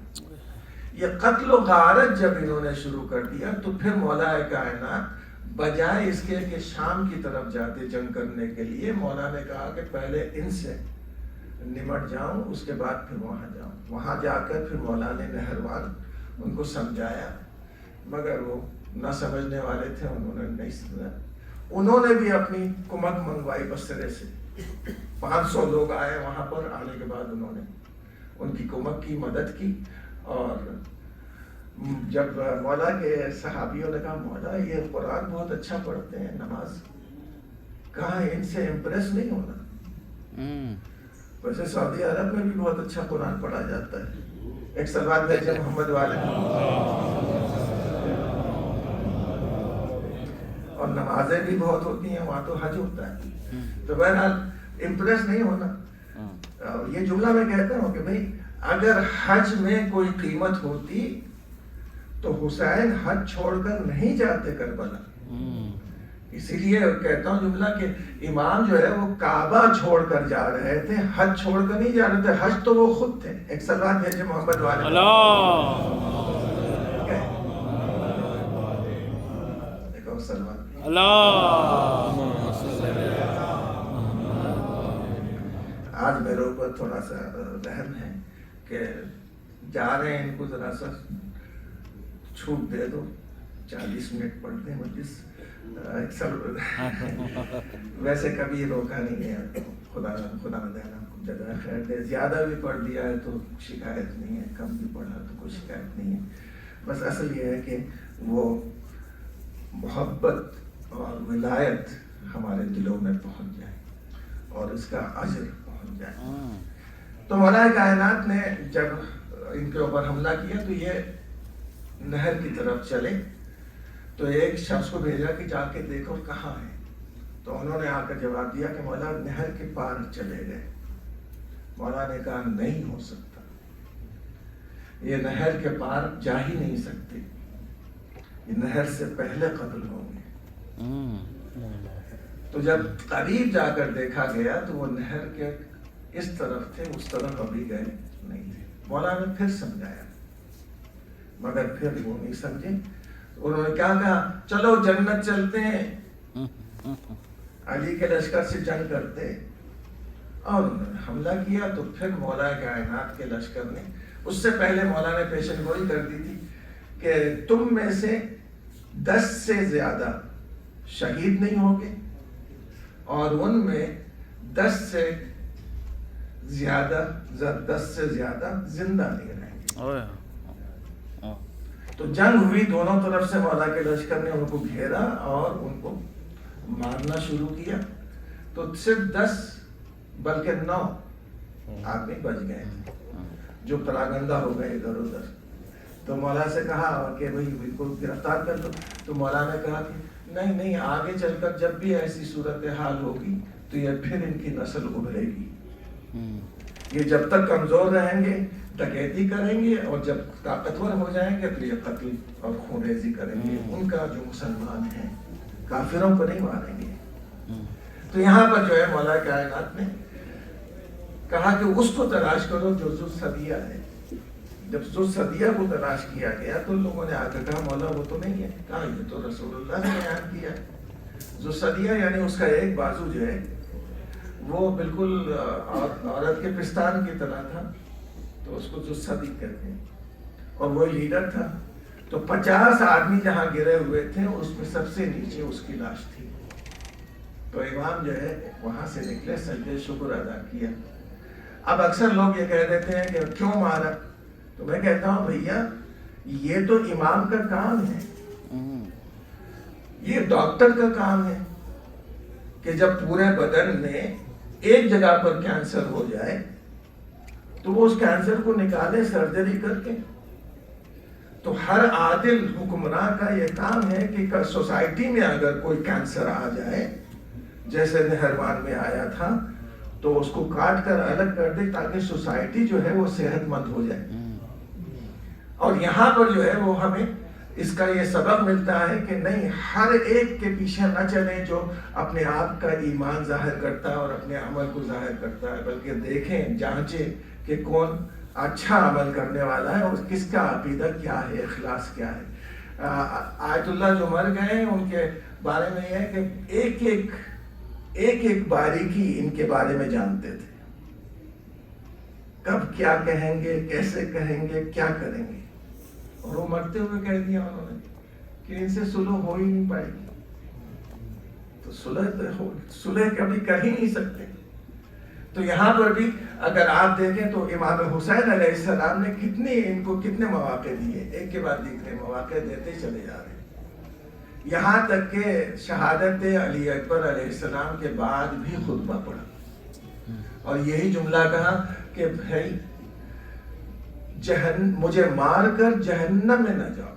یہ قتل و غارت جب انہوں نے شروع کر دیا تو پھر مولا کائنات بجائے اس کے کہ شام کی طرف جاتے جنگ کرنے کے لیے، مولا نے کہا کہ پہلے ان سے نمٹ جاؤں، اس کے بعد پھر وہاں جاؤں۔ وہاں جا کر پھر مولا نے نہروان ان کو سمجھایا، مگر وہ نہ سمجھنے والے تھے، انہوں نے نہیں سمجھا۔ انہوں نے بھی اپنی کمک منگوائی بسرے سے، 500 لوگ آئے وہاں پر، آنے کے بعد انہوں نے ان کی کمک کی، مدد کی۔ اور جب مولا کے صحابیوں نے کہا مولا یہ قرآن بہت اچھا پڑھتے ہیں، نماز، کہا ان سے امپریس نہیں ہونا۔ ویسے سعودی عرب میں بھی بہت اچھا قرآن پڑھا جاتا ہے، ایک سلوات بھیجے محمد والے، اور نمازیں بھی بہت ہوتی ہیں وہاں، تو حج ہوتا ہے۔ تو بہرحال امپریس نہیں ہونا۔ یہ جملہ میں کہتا ہوں کہ بھئی اگر حج میں کوئی قیمت ہوتی تو حسین حج چھوڑ کر نہیں جاتے کربلا۔ اسی لیے کہتا ہوں جملہ کہ امام جو ہے وہ کعبہ چھوڑ کر جا رہے تھے، حج چھوڑ کر نہیں جا رہے تھے، حج تو وہ خود تھے۔ ایک سلوات بھیجے محمد والے۔ ایک اور سلوات۔ آج میرے اوپر تھوڑا سا رحم ہے کہ جا رہے ہیں، ان کو ذرا سا چھوٹ دے دو، 40 منٹ پڑھتے ہیں مجلس۔ ویسے کبھی روکا نہیں ہے، خدا نہ دینا جزا خیر دے، زیادہ بھی پڑھ دیا ہے تو شکایت نہیں ہے، کم بھی پڑھا تو کوئی شکایت نہیں ہے۔ بس اصل یہ ہے کہ وہ محبت اور ولایت ہمارے دلوں میں پہنچ جائے اور اس کا اجر پہنچ جائے۔ تو مولا کائنات نے جب ان کے اوپر حملہ کیا تو یہ نہر کی طرف چلے، تو ایک شخص کو بھیجا کہ جا کے دیکھو کہاں ہے۔ تو انہوں نے آ کر جواب دیا کہ مولا نہر کے پار چلے گئے۔ مولا نے کہا نہیں ہو سکتا، یہ نہر کے پار جا ہی نہیں سکتے، یہ نہر سے پہلے قتل ہوں گے۔ تو جب قریب جا کر دیکھا گیا تو وہ نہر کے اس طرف تھے، اس طرف ابھی گئے نہیں تھے۔ مولا نے پھر سمجھایا مگر پھر وہ نہیں سمجھے۔ انہوں نے کیا کہا، چلو جنت چلتے ہیں، علی کے لشکر سے جنگ کرتے، اور انہوں نے حملہ کیا۔ تو پھر مولا کائنات کے لشکر نے، اس سے پہلے مولا نے پیشن گوئی کر دی تھی کہ تم میں سے 10 سے زیادہ شہید نہیں ہوں گے، اور ان میں 10 سے زیادہ زندہ نہیں رہیں گے۔ تو جنگ ہوئی، دونوں طرف سے مولا کے لشکر نے ان کو گھیرا اور ان کو مارنا شروع کیا۔ تو صرف 10 بلکہ 9 آدمی بچ گئے جو پراگندہ ہو گئے ادھر ادھر۔ تو مولا سے کہا کہ بھئی ان کو گرفتار کر دو۔ تو مولا نے کہا کہ نہیں، آگے چل کر جب بھی ایسی صورتحال ہوگی تو یہ پھر ان کی نسل ابھرے گی۔ یہ جب تک کمزور رہیں گے ڈکیتی کریں گے، اور جب طاقتور ہو جائیں گے تو یہ قتل اور خونریزی کریں گے۔ ان کا جو مسلمان ہیں کافروں کو نہیں ماریں گے۔ تو یہاں پر جو ہے مولا کائنات نے کہا کہ اس کو تلاش کرو جو ذو الصدیہ ہے۔ جب ذو الصدیہ کو تلاش کیا گیا تو لوگوں نے آ کر کہا مولا وہ تو نہیں ہے۔ کہا یہ تو رسول اللہ نے بیان کیا ہے۔ ذو الصدیہ یعنی اس کا ایک بازو جو ہے وہ بالکل عورت کے پستان کی طرح تھا، تو اس کو ذو الصدی کہتے ہیں، اور وہ لیڈر تھا۔ تو 50 آدمی جہاں گرے ہوئے تھے اس میں سب سے نیچے اس کی لاش تھی۔ تو امام جو ہے وہاں سے نکلے، سجدہ شکر ادا کیا۔ اب اکثر لوگ یہ کہہ دیتے ہیں کہ کیوں مارا؟ تو میں کہتا ہوں بھیا یہ تو امام کا کام ہے، یہ ڈاکٹر کا کام ہے کہ جب پورے بدن میں ایک جگہ پر کینسر ہو جائے تو وہ اس کینسر کو نکالے سرجری کر کے۔ تو ہر عادل حکمراں کا یہ کام ہے کہ سوسائٹی میں اگر کوئی کینسر آ جائے، جیسے نہروان میں آیا تھا، تو اس کو کاٹ کر الگ کر دے تاکہ سوسائٹی جو ہے وہ صحت مند ہو جائے۔ اور یہاں پر جو ہے وہ ہمیں اس کا یہ سبق ملتا ہے کہ نہیں، ہر ایک کے پیچھے نہ چلیں جو اپنے آپ کا ایمان ظاہر کرتا ہے اور اپنے عمل کو ظاہر کرتا ہے، بلکہ دیکھیں، جانچیں کہ کون اچھا عمل کرنے والا ہے اور کس کا عقیدہ کیا ہے، اخلاص کیا ہے۔ آیت اللہ جو مر گئے ہیں ان کے بارے میں یہ ہے کہ ایک باریکی ان کے بارے میں جانتے تھے، کب کیا کہیں گے، کیسے کہیں گے، کیا کریں گے۔ اور وہ مرتے ہوئے کہہ دیا انہوں نے کہ ان سے صلح ہو ہی نہیں پائے گی۔ تو صلح کبھی کر ہی نہیں سکتے۔ تو یہاں پر بھی اگر آپ دیکھیں تو امام حسین علیہ السلام نے کتنے مواقع دیے، ایک کے بعد دیکھنے مواقع دیتے چلے جا رہے ہیں، یہاں تک کہ شہادت علی اکبر علیہ السلام کے بعد بھی خطبہ پڑھا اور یہی جملہ کہا کہ بھائی مجھے مار کر جہنم میں نہ جاؤ،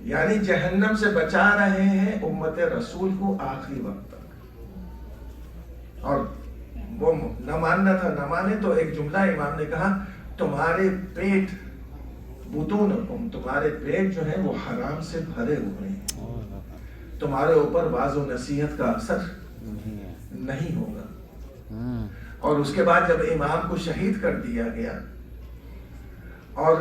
یعنی جہنم سے بچا رہے ہیں امت رسول کو آخری وقت تک۔ اور وہ نہ ماننا تھا، نہ مانے تو ایک جملہ امام نے کہا، تمہارے پیٹ بطونکم، تمہارے پیٹ جو ہے وہ حرام سے بھرے ہوئے ہیں، تمہارے اوپر واعظ و نصیحت کا اثر نہیں ہوگا۔ اور اس کے بعد جب امام کو شہید کر دیا گیا اور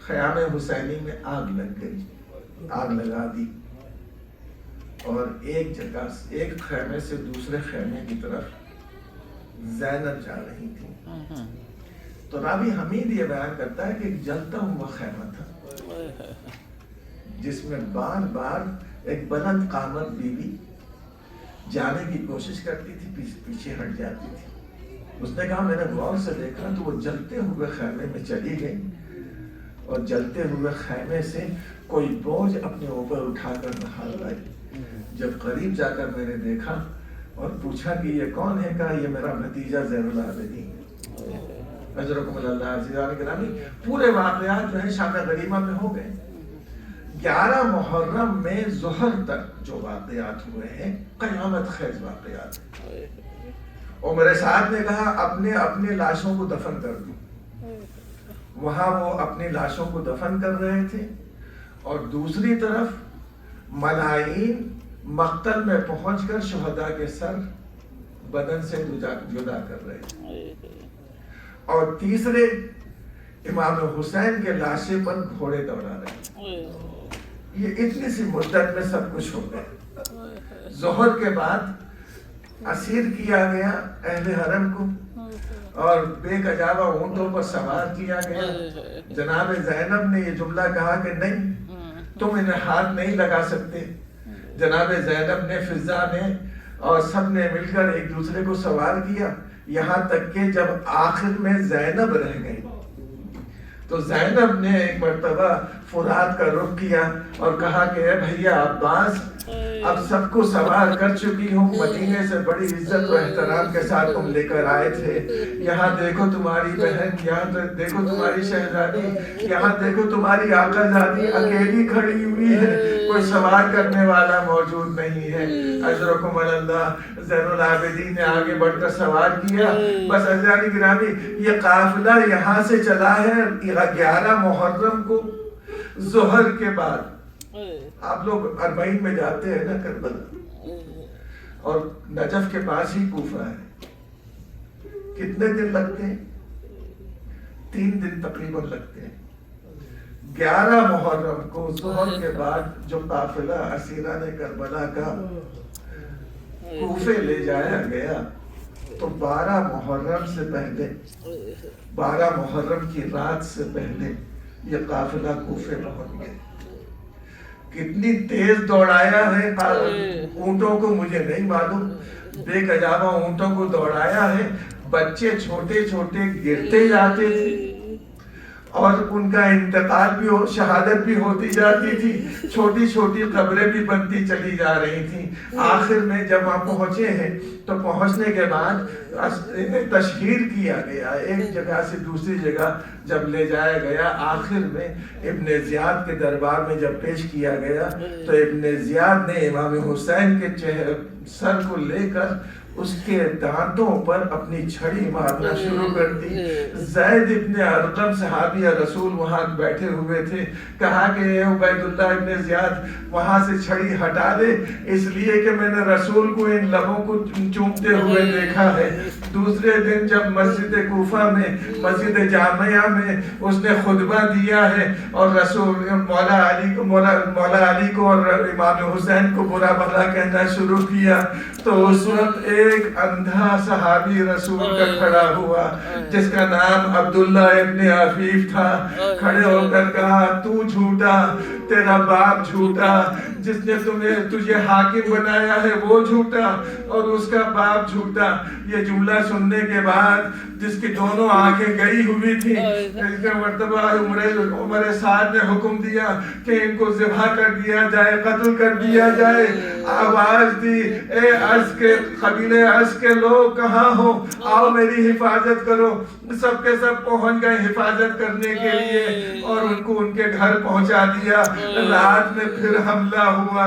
خیام حسینی میں آگ لگ گئی، آگ لگا دی، اور ایک جگہ ایک خیمے سے دوسرے خیمے کی طرف زینب جا رہی تھی، تو راوی حمید یہ بیان کرتا ہے کہ ایک جلتا ہوا خیمہ تھا جس میں بار بار ایک بلند قامت بیوی جانے کی کوشش کرتی تھی، پیچھے ہٹ جاتی تھی۔ اس نے کہا میں نے غور سے دیکھا تو وہ جلتے ہوئے خیمے میں چلی گئی اور جلتے ہوئے خیمے سے کوئی بوجھ اپنے اوپر اٹھا کر باہر لائی۔ جب قریب جا کر میں نے دیکھا اور پوچھا کہ یہ کون ہے، کہا یہ میرا بھتیجا زین العابدین۔ اجرکم اللہ عزیزان گرامی، پورے واقعات جو ہے شام غریبہ میں ہو گئے۔ 11 محرم میں ظہر تک جو واقعات ہوئے ہیں قیامت خیز واقعات ہیں۔ اور میرے ساتھ نے کہا اپنے لاشوں کو دفن کر دو۔ وہاں وہ اپنی لاشوں کو دفن کر رہے تھے اور دوسری طرف ملائین مقتل میں پہنچ کر شہداء کے سر بدن سے جدا کر رہے تھے، اور تیسرے امام حسین کے لاشے پر گھوڑے دوڑا رہے۔ یہ اتنی سی مدت میں سب کچھ ہو گیا۔ ظہر کے بعد اسیر کیا گیا اہل حرم کو اور بے کجاوہ اونٹوں پر سوار کیا گیا۔ جناب زینب نے یہ جملہ کہا کہ نہیں، تم انہیں ہاتھ نہیں لگا سکتے جناب زینب نے فضا میں اور سب نے مل کر ایک دوسرے کو سوار کیا، یہاں تک کہ جب آخر میں زینب رہ گئی تو زینب نے ایک مرتبہ فرات کا رخ کیا اور کہا کہ اے بھیا عباس، اب سب کو سوار کر چکی ہوں، مدینے سے بڑی عزت و احترام کے ساتھ تم لے کر آئے تھے، یہاں دیکھو تمہاری بہن، یہاں دیکھو تمہاری شہزادی، یہاں دیکھو تمہاری آقا زادی اکیلی کھڑی ہوئی ہے، کوئی سوار کرنے والا موجود نہیں ہے۔ اجرکم اللہ، زین العابدین نے آگے بڑھ کر سوار کیا۔ بس عزیزان گرامی، یہ قافلہ یہاں سے چلا ہے 11 محرم کو ظہر کے بعد۔ آپ لوگ 40 میں جاتے ہیں نا کربلا، اور نجف کے پاس ہی کوفہ ہے، کتنے دن لگتے ہیں؟ 3 دن تقریباً لگتے ہیں۔ 11 محرم کو ظہر کے بعد جو قافلہ اسیران کربلا کا کوفے لے جایا گیا تو 12 محرم سے پہلے، 12 محرم کی رات سے پہلے یہ قافلہ کوفے پہنچ گئے۔ کتنی تیز دوڑایا ہے اونٹوں کو مجھے نہیں معلوم، بے گجابہ اونٹوں کو دوڑایا ہے، بچے چھوٹے چھوٹے گرتے جاتے تھے اور ان کا انتقال بھی شہادت بھی ہوتی جاتی تھی، چھوٹی چھوٹی قبریں بھی بنتی چلی جا رہی تھیں۔ آخر میں جب وہاں پہنچے ہیں تو پہنچنے کے بعد تشہیر کیا گیا، ایک جگہ سے دوسری جگہ جب لے جایا گیا، آخر میں ابن زیاد کے دربار میں جب پیش کیا گیا تو ابن زیاد نے امام حسین کے سر کو لے کر اس کے دانتوں پر اپنی چھڑی مارنا شروع کر دی۔ زید ابن ارقم صحابی رسول وہاں بیٹھے ہوئے تھے، کہا کہ اے عبید اللہ ابن زیاد وہاں سے چھڑی ہٹا دے، اس لیے کہ میں نے رسول کو ان لبوں کو چومتے ہوئے دیکھا ہے۔ دوسرے دن جب مسجد کوفہ میں، مسجد جامعہ میں اس نے خطبہ دیا ہے اور رسول مولا علی کو اور امام حسین کو برا بھلا کہنا شروع کیا تو اس وقت ایک اندھا صحابی رسول کا کھڑا ہوا جس کا نام عبداللہ ابن عفیف تھا، کھڑے ہو کر کہا تو جھوٹا، تیرا باپ جھوٹا، جس نے تجھے حاکم بنایا ہے وہ جھوٹا اور اس کا باپ جھوٹا۔ یہ جملہ سننے کے بعد جس کی دونوں آنکھیں گئی ہوئی تھی، اس کا مرتبہ عمر سعد نے حکم دیا کہ ان کو ذبح کر دیا جائے، قتل کر دیا جائے۔ آواز دی، اے عرض کے قبیلے عرض کے لوگ کہاں ہو، آؤ میری حفاظت کرو۔ سب کے سب پہنچ گئے حفاظت کرنے کے لیے اور ان کو ان کے گھر پہنچا دیا۔ رات میں پھر حملہ ہوا،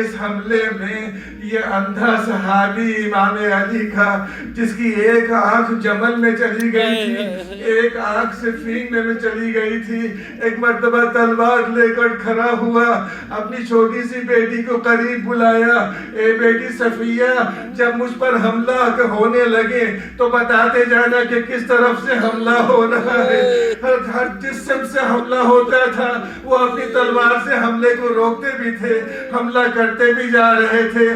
اس حملے میں یہ اندھا صحابی امام علی کا جس کی ایک آنکھ جمل میں چلی گئی تھی، ایک آنکھ صفین میں چلی گئی تھی، ایک مرتبہ تلوار لے کر کھڑا ہوا، اپنی چھوٹی سی بیٹی کو قریب بلایا، اے بیٹی صفیہ جب مجھ پر حملہ ہونے لگے تو بتاتے جانا کہ کس طرف سے حملہ ہو رہا ہے۔ ہر جس سمت سے حملہ ہوتا تھا وہ اپنی تلوار سے حملے کو روکتے بھی تھے، حملہ کرتے بھی جا رہے تھے۔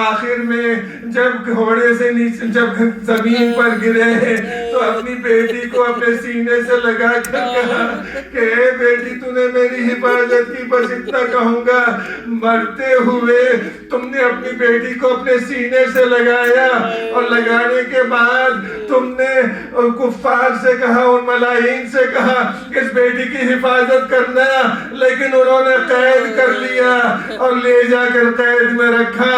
آخر میں جب گھوڑے سے نیچے جب زمین پر گرے ہیں تو اپنی بیٹی کو اپنے سینے سے لگا کر کہا کہ اے بیٹی تو نے میری حفاظت کی، بس اتنا کہوں گا، مرتے ہوئے تم نے اپنی بیٹی کو اپنے سینے سے لگایا اور لگانے کے بعد تم نے کفار سے کہا، ان ملائین سے کہا اس بیٹی کی حفاظت کرنا، لیکن انہوں نے قید کر لیا اور لے جا کر قید میں رکھا۔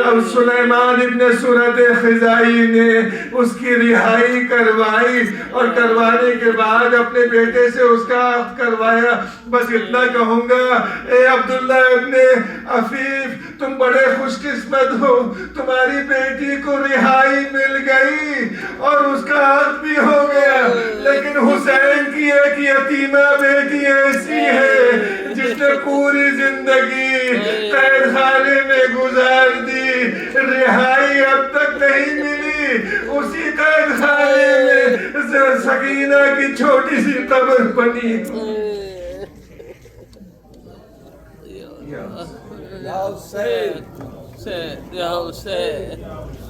اب سلیمان ابن سورت خزائی نے اس کی رہائی کروائی اور کروانے کے بعد اپنے بیٹے سے اس کا عہد کروایا۔ بس اتنا کہوں گا، اے عبداللہ ابن عفیف تم بڑے خوش قسمت ہو، تمہاری بیٹی کو رہائی مل گئی اور اس کا عہد بھی ہو گیا، لیکن حسین کی ایک یتیمہ بیٹی ایسی ہے جس نے پوری زندگی قید خانے میں گزار دی، رہائی اب تک نہیں ملی، اسی قید خانے میں سکینہ کی چھوٹی سی قبر بنی۔ یا حسین، یا حسین۔